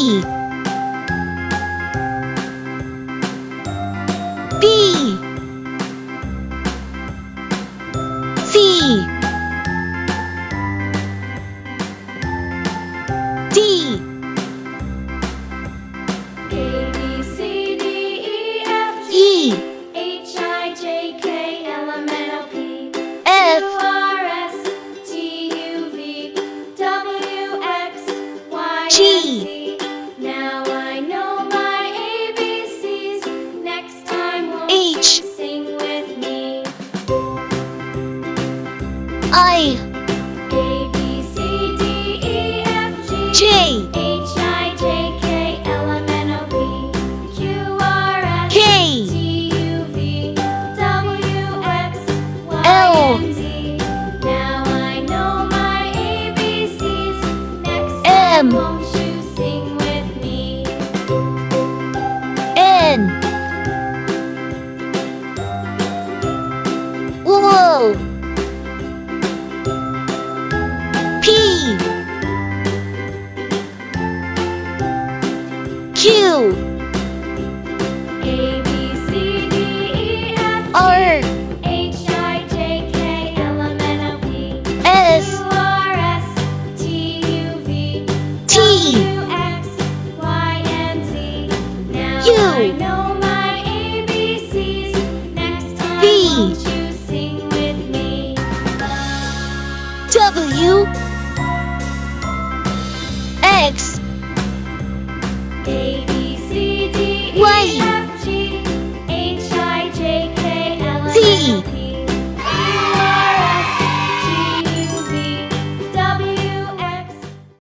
D B C D A B C D E F G E H I J K L M N O P F Q R S T U V W X Y G. and Z. Now I know my ABCs. Next time won't H. you sing with me? I A B C D E F G J H I J K L M N O P Q R S K T U V W X Y L and Z. Now I know my ABCs. Next M time won't